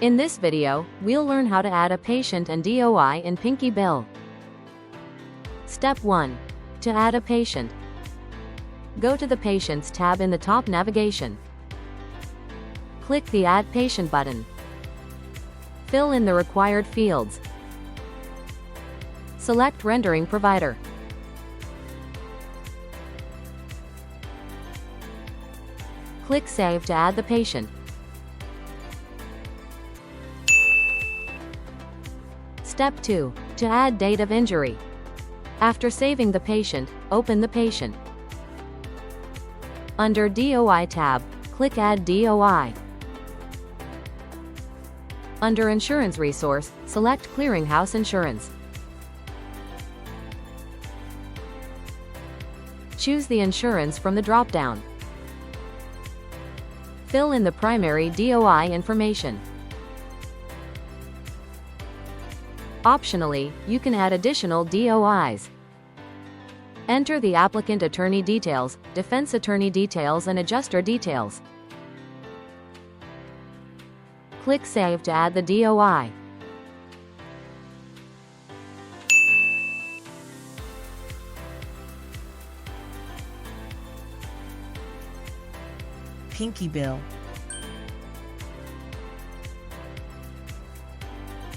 In this video, we'll learn how to add a patient and DOI in PinkyBill. Step 1. To add a patient, go to the Patients tab in the top navigation. Click the Add Patient button. Fill in the required fields. Select Rendering Provider. Click Save to add the patient. Step 2. To add date of injury. After saving the patient, open the patient. Under DOI tab, click Add DOI. Under Insurance Resource, select Clearinghouse Insurance. Choose the insurance from the drop-down. Fill in the primary DOI information. Optionally, you can add additional DOIs. Enter the applicant attorney details, defense attorney details, and adjuster details. Click Save to add the DOI. PinkyBill.